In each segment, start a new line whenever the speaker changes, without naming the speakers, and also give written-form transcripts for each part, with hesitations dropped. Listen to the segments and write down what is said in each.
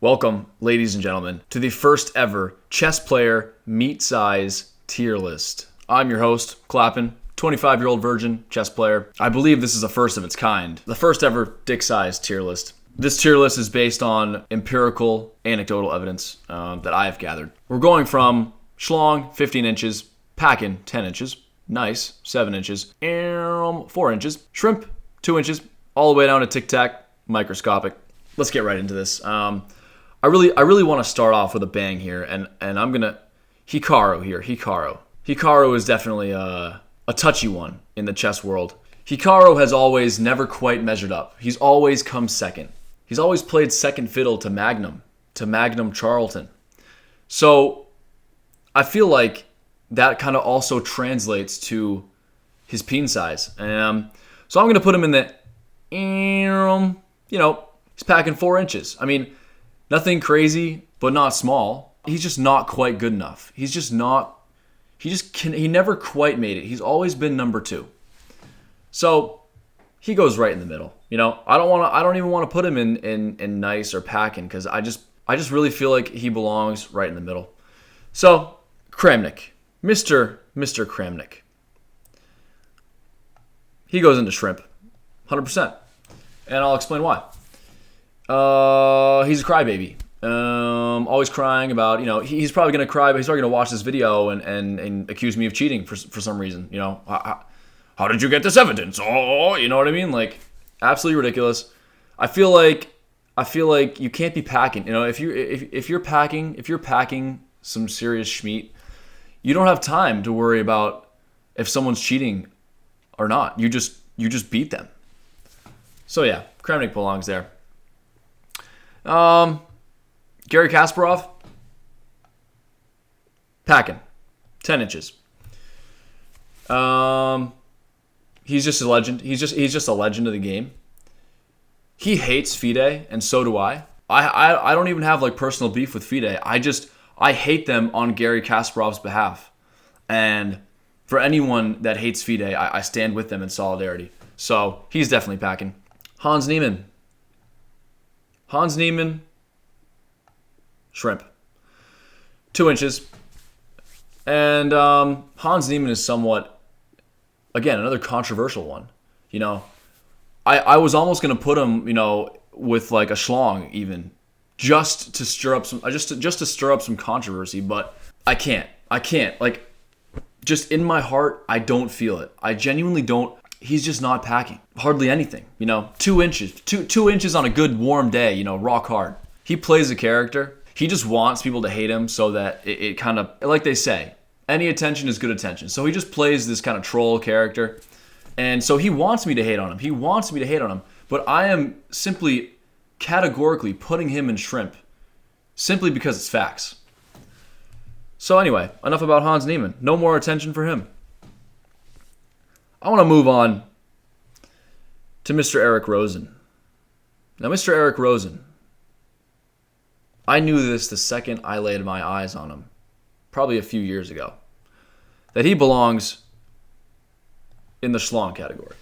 Welcome, ladies and gentlemen, to the first ever chess player meat size tier list. I'm your host, Clappin, 25-year-old virgin chess player. I believe this is the first of its kind, the first ever dick size tier list. This tier list is based on empirical, anecdotal evidence that I have gathered. We're going from schlong, 15 inches, packin, 10 inches, nice, 7 inches, 4 inches, shrimp, 2 inches, all the way down to tic-tac, microscopic. Let's get right into this. I really want to start off with a bang here, and I'm gonna Hikaru here. Hikaru is definitely a touchy one in the chess world. Hikaru has always never quite measured up. He's always come second. He's always played second fiddle to Magnum Carlsen. So I feel like that kind of also translates to his peen size. So I'm gonna put him in the, he's packing 4 inches. I mean, nothing crazy, but not small. He's just not quite good enough. He never quite made it. He's always been number 2. So he goes right in the middle. I don't even want to put him in nice or packing because I just really feel like he belongs right in the middle. So Kramnik, Mr. Kramnik. He goes into shrimp, 100%. And I'll explain why. He's a crybaby. Always crying about, he's probably going to cry, but he's probably going to watch this video and accuse me of cheating for some reason. How did you get this evidence? Oh, you know what I mean? Like, absolutely ridiculous. I feel like you can't be packing. If you're packing some serious schmeat, you don't have time to worry about if someone's cheating or not. You just beat them. So yeah, Kramnik belongs there. Gary Kasparov, packing, 10 inches. He's just a legend. He's just a legend of the game. He hates FIDE, and so do I. I don't even have like personal beef with FIDE. I hate them on Gary Kasparov's behalf. And for anyone that hates FIDE, I stand with them in solidarity. So he's definitely packing. Hans Niemann, shrimp, 2 inches. And Hans Niemann is somewhat, again, another controversial one. I was almost going to put him, with like a schlong even, just to stir up some controversy, but I can't. Like, just in my heart, I don't feel it. I genuinely don't. He's just not packing hardly anything. 2 inches, two inches on a good warm day. Rock hard. He plays a character. He just wants people to hate him so that it kind of, like they say, any attention is good attention. So he just plays this kind of troll character. And so he wants me to hate on him. But I am simply categorically putting him in shrimp simply because it's facts. So anyway, enough about Hans Niemann. No more attention for him. I want to move on to Mr. Eric Rosen. Now, Mr. Eric Rosen, I knew this the second I laid my eyes on him, probably a few years ago, that he belongs in the schlong category.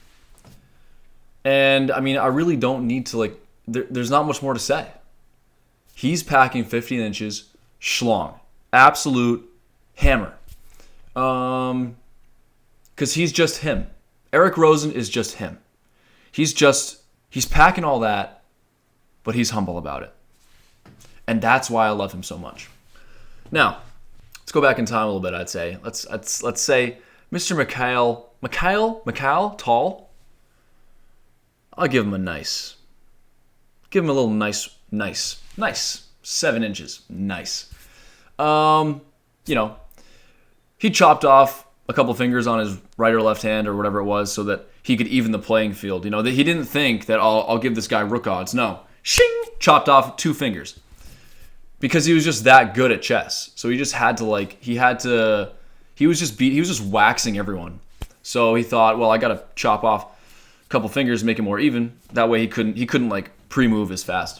And, I really don't need to, there's not much more to say. He's packing 15 inches schlong. Absolute hammer. Because he's just him. Eric Rosen is just him. He's packing all that, but he's humble about it. And that's why I love him so much. Now, let's go back in time a little bit, I'd say. Let's say Mr. Mikhail Tall. I'll give him a nice. Give him a little nice. 7 inches. Nice. He chopped off a couple fingers on his right or left hand or whatever it was so that he could even the playing field. That he didn't think that I'll give this guy rook odds. No. Shing! Chopped off 2 fingers. Because he was just that good at chess. So he just had to he was just waxing everyone. So he thought, well, I got to chop off a couple fingers, make it more even. That way he couldn't like pre-move as fast.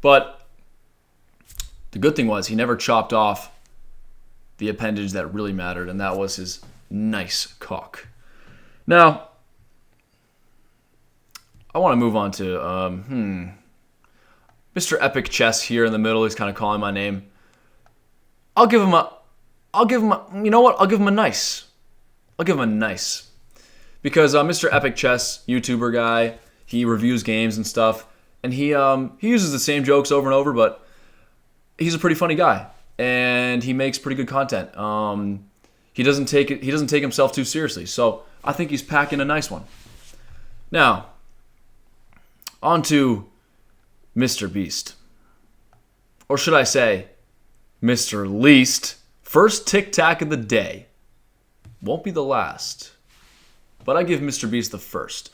But the good thing was he never chopped off the appendage that really mattered, and that was his nice cock. Now, I want to move on to Mr. Epic Chess here in the middle. He's kind of calling my name. I'll give him a, you know what? I'll give him a nice. Because Mr. Epic Chess, YouTuber guy, he reviews games and stuff, and he uses the same jokes over and over, but he's a pretty funny guy, and he makes pretty good content. He doesn't take himself too seriously, so I think he's packing a nice one. Now, on to Mr. Beast. Or should I say, Mr. Least. First tic-tac of the day. Won't be the last. But I give Mr. Beast the first.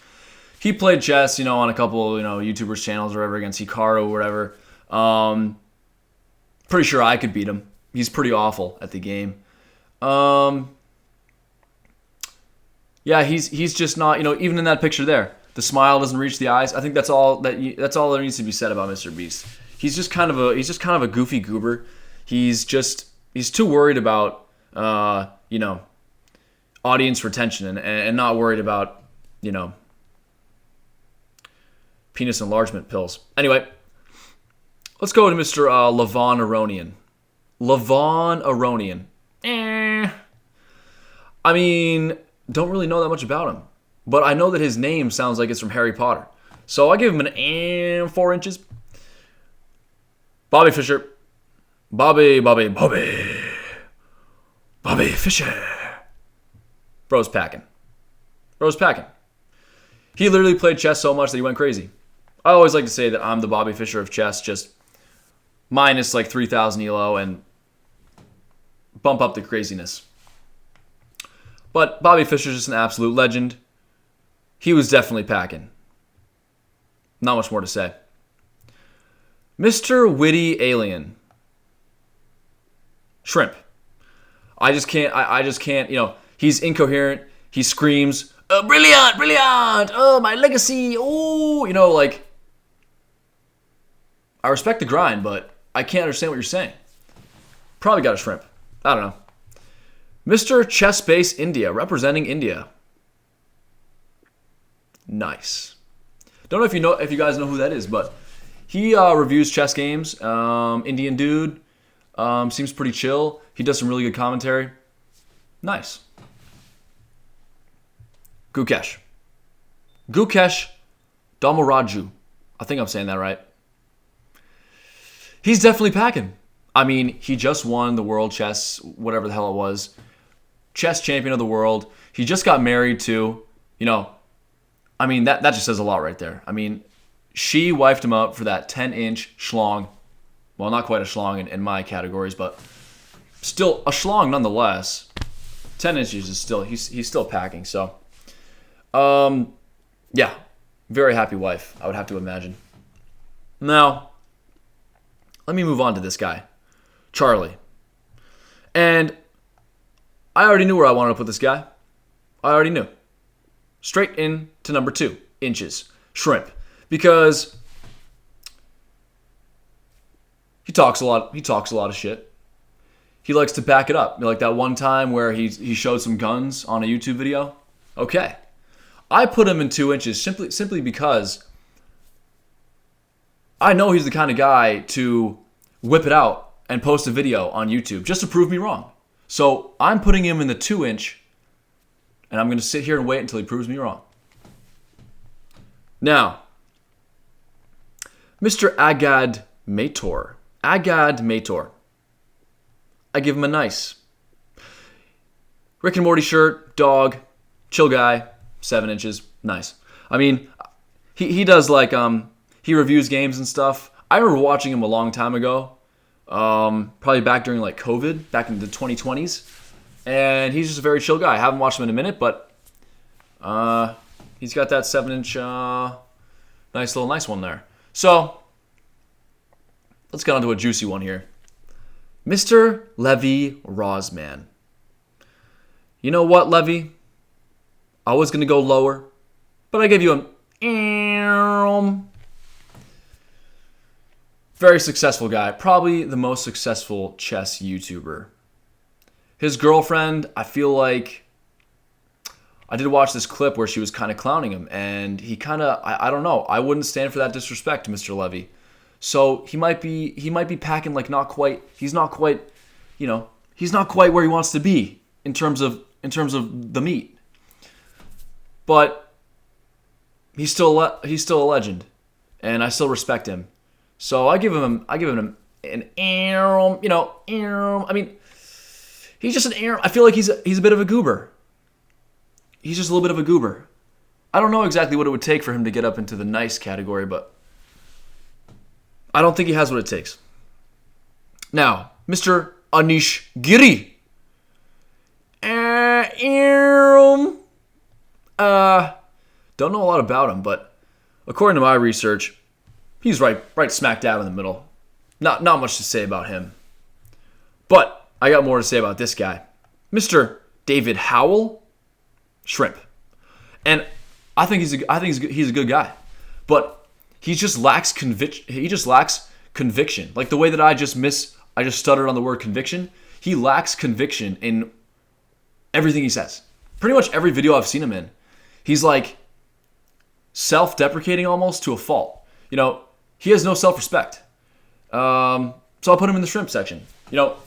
He played chess, on a couple, YouTubers' channels or whatever against Hikaru or whatever. Pretty sure I could beat him. He's pretty awful at the game. Yeah, he's just not, even in that picture there, the smile doesn't reach the eyes. I think that's all there needs to be said about Mr. Beast. He's just kind of a goofy goober. He's too worried about audience retention and not worried about penis enlargement pills. Anyway, let's go to Mr. Levon Aronian. Levon Aronian. I mean, don't really know that much about him, but I know that his name sounds like it's from Harry Potter. So I give him an 4 inches. Bobby Fischer. Bobby Fischer. Bro's packing. He literally played chess so much that he went crazy. I always like to say that I'm the Bobby Fischer of chess, just minus like 3,000 elo and bump up the craziness. But Bobby Fischer's just an absolute legend. He was definitely packing. Not much more to say. Mr. Witty Alien. Shrimp. I just can't, he's incoherent. He screams, brilliant, oh, my legacy, oh, I respect the grind, but I can't understand what you're saying. Probably got a shrimp. I don't know. Mr. Chess Base India, representing India. Nice. Don't know if you guys know who that is, but he reviews chess games. Indian dude. Seems pretty chill. He does some really good commentary. Nice. Gukesh Damaraju. I think I'm saying that right. He's definitely packing. I mean, he just won the world chess, whatever the hell it was. Chess champion of the world. He just got married to, I mean, that just says a lot right there. I mean, she wifed him up for that 10-inch schlong. Well, not quite a schlong in my categories, but still a schlong nonetheless. 10 inches is still, he's still packing. So, yeah, very happy wife, I would have to imagine. Now, let me move on to this guy, Charlie. And I already knew where I wanted to put this guy. I already knew. Straight into number 2, inches, shrimp. Because he talks a lot of shit. He likes to back it up. Like that one time where he showed some guns on a YouTube video. Okay. I put him in 2 inches simply because I know he's the kind of guy to whip it out and post a video on YouTube just to prove me wrong. So I'm putting him in the 2-inch, and I'm going to sit here and wait until he proves me wrong. Now, Mr. Agad Mator. I give him a nice. Rick and Morty shirt, dog, chill guy, 7 inches, nice. I mean, he does like, he reviews games and stuff. I remember watching him a long time ago, probably back during like COVID, back in the 2020s. And he's just a very chill guy. I haven't watched him in a minute, but he's got that 7-inch nice one there. So, let's get on to a juicy one here. Mr. Levy Rosman. You know what, Levy? I was going to go lower, but I gave you an very successful guy. Probably the most successful chess YouTuber. His girlfriend, I feel like I did watch this clip where she was kind of clowning him, and he kind of, I don't know. I wouldn't stand for that disrespect, Mr. Levy. So he might be packing like not quite. He's not quite, he's not quite where he wants to be in terms of the meat. But he's still a legend, and I still respect him. So I give him an I mean, he's just an I feel like he's a bit of a goober. He's just a little bit of a goober. I don't know exactly what it would take for him to get up into the nice category, but I don't think he has what it takes. Now, Mr. Anish Giri. Don't know a lot about him, but according to my research, he's right smack dab in the middle. Not much to say about him. But I got more to say about this guy. Mr. David Howell, shrimp. And I think he's a good guy. But he just lacks conviction. Like the way that I just stuttered on the word conviction. He lacks conviction in everything he says. Pretty much every video I've seen him in, he's like self-deprecating almost to a fault. He has no self-respect. So I'll put him in the shrimp section.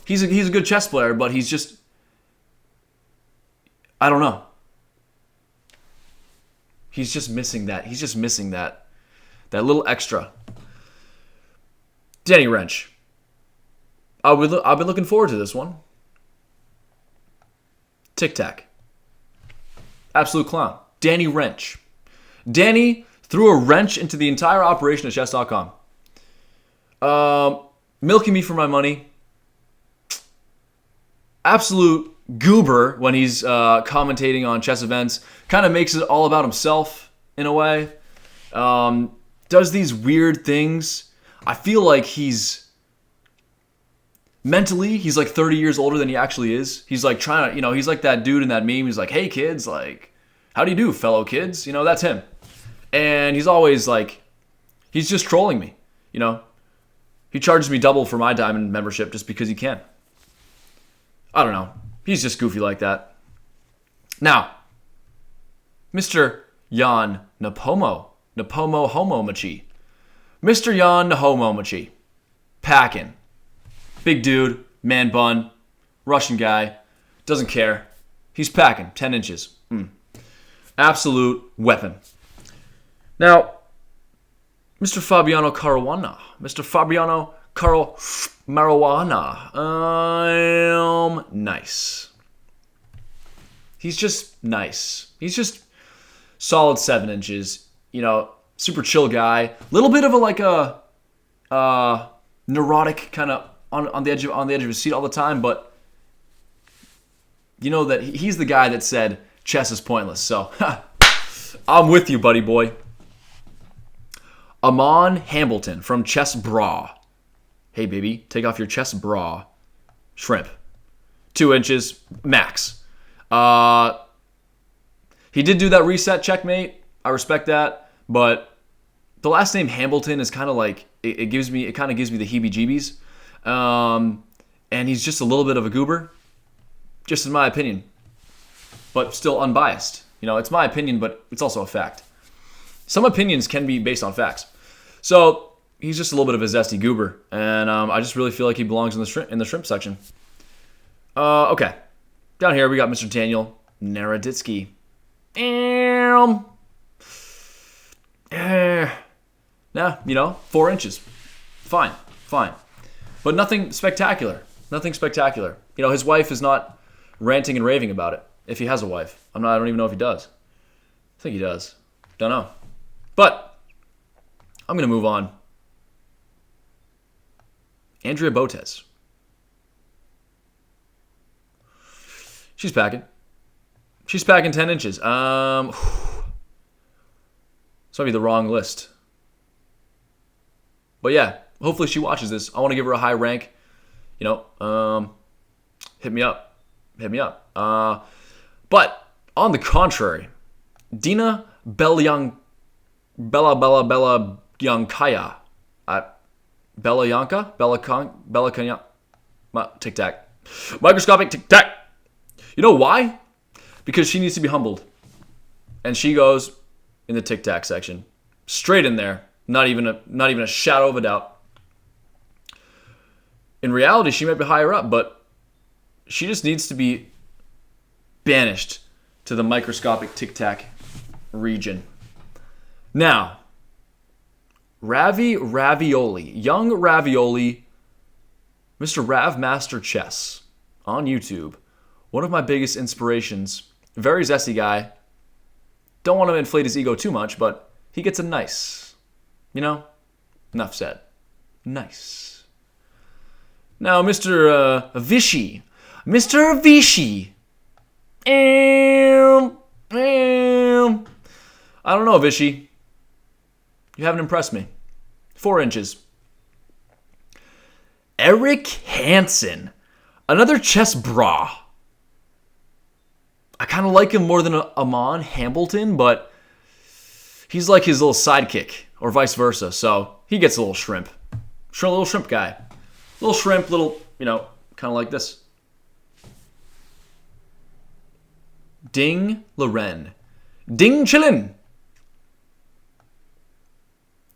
He's a good chess player, but he's just, I don't know. He's just missing that. He's just missing that little extra. Danny Wrench. I've been looking forward to this one. Tic Tac. Absolute clown. Danny Wrench. Danny threw a wrench into the entire operation of chess.com. Milking me for my money. Absolute goober when he's commentating on chess events. Kind of makes it all about himself in a way. Does these weird things. I feel like mentally, he's like 30 years older than he actually is. He's like trying to, he's like that dude in that meme. He's like, hey kids, like, how do you do, fellow kids? That's him. And he's always like, he's just trolling me, He charges me double for my diamond membership just because he can. I don't know. He's just goofy like that. Now, Mr. Jan Nepomuceno Homomachi. Mr. Jan Nepomuceno. Packing. Big dude, man bun, Russian guy, doesn't care. He's packing 10 inches. Absolute weapon. Now, Mr. Fabiano Caruana. Mr. Fabiano Caruana. Nice. He's just nice. He's just solid 7 inches. Super chill guy. Little bit of a neurotic kind of on the edge of his seat all the time, but that he's the guy that said chess is pointless. So I'm with you, buddy boy. Amon Hambleton from Chess Bra. Hey baby, take off your chess bra. Shrimp. 2 inches max. He did do that reset checkmate. I respect that, but the last name Hambleton is kind of like it kind of gives me the heebie-jeebies. And he's just a little bit of a goober, just in my opinion, but still unbiased. It's my opinion, but it's also a fact. Some opinions can be based on facts. So he's just a little bit of a zesty goober, and I just really feel like he belongs in the shrimp section. Okay, down here we got Mr. Daniel Naroditsky. 4 inches, fine. But nothing spectacular. His wife is not ranting and raving about it. If he has a wife. I don't even know if he does. I think he does. Don't know. But I'm going to move on. Andrea Botez. She's packing 10 inches. This might be the wrong list. But yeah, hopefully she watches this. I want to give her a high rank. Hit me up. But on the contrary, Dina Belyankaya. Bella Tic Tac. Microscopic Tic Tac. You know why? Because she needs to be humbled. And she goes in the Tic Tac section. Straight in there. Not even a shadow of a doubt. in reality, she might be higher up, but she just needs to be banished to the microscopic tic-tac region. Now, Ravioli, young Ravioli, Mr. Ravmaster Chess on YouTube. One of my biggest inspirations. Very zesty guy. Don't want to inflate his ego too much, but he gets a nice. Enough said. Nice. Now, Mr. Vichy. Mr. Vichy. I don't know, Vichy. You haven't impressed me. 4 inches. Eric Hansen. Another chess bra. I kind of like him more than Amon Hambleton, but he's like his little sidekick, or vice versa. So he gets a little shrimp. Little shrimp guy. Little shrimp, little, kind of like this. Ding Loren. Ding Chillin.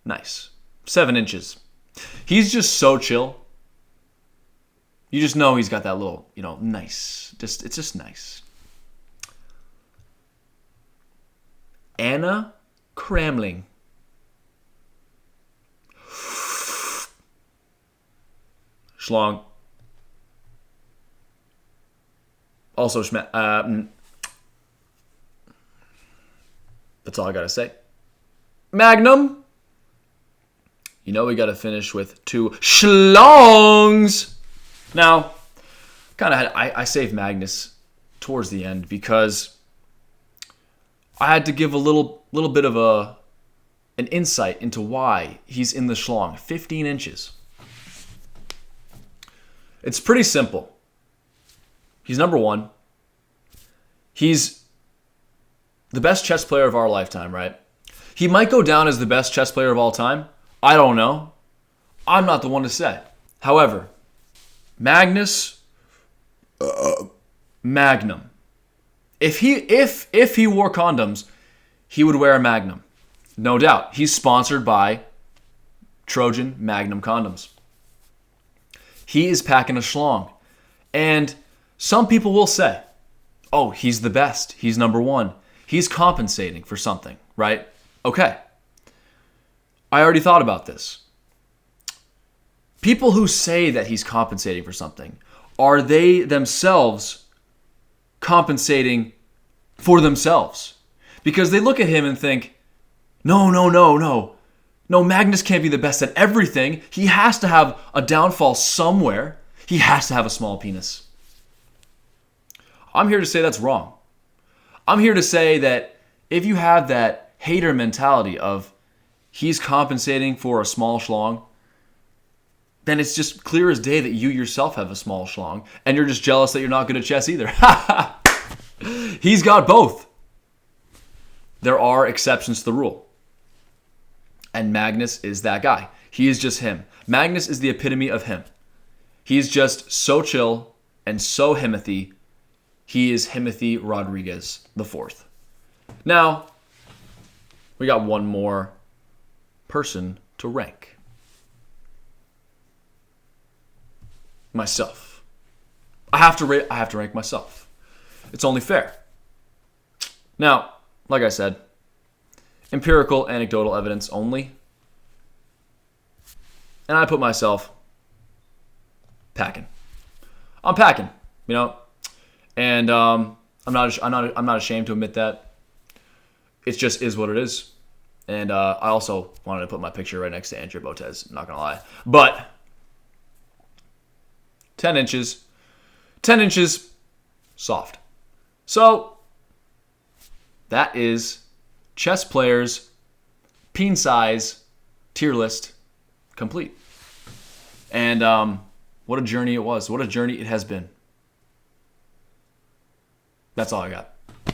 Nice. 7 inches. He's just so chill. You just know he's got that little, nice. It's just nice. Anna Kramling. Schlong. Also, that's all I gotta say. Magnum. We gotta finish with 2 schlongs. Now, I saved Magnus towards the end because I had to give a little bit of an insight into why he's in the schlong. 15 inches. It's pretty simple. He's number 1. He's the best chess player of our lifetime, right? He might go down as the best chess player of all time. I don't know. I'm not the one to say. However, Magnum. If he wore condoms, he would wear a Magnum. No doubt. He's sponsored by Trojan Magnum condoms. He is packing a schlong. And some people will say, oh, he's the best. He's number 1. He's compensating for something, right? Okay. I already thought about this. People who say that he's compensating for something, are they themselves compensating for themselves? Because they look at him and think, no. No, Magnus can't be the best at everything. He has to have a downfall somewhere. He has to have a small penis. I'm here to say that's wrong. I'm here to say that if you have that hater mentality of he's compensating for a small schlong, then it's just clear as day that you yourself have a small schlong, and you're just jealous that you're not good at chess either. He's got both. There are exceptions to the rule. And Magnus is that guy. He is just him. Magnus is the epitome of him. He's just so chill and so Himothy. He is Himothy Rodriguez IV. Now, we got one more person to rank. Myself. I have to rank myself. It's only fair. Now, like I said, empirical, anecdotal evidence only. And I put myself packing. I'm packing, and I'm not ashamed to admit that. It just is what it is. And I also wanted to put my picture right next to Andrea Botez, not gonna lie. But 10 inches, soft. So that is chess players, peen size, tier list, complete. And what a journey it was. What a journey it has been. That's all I got.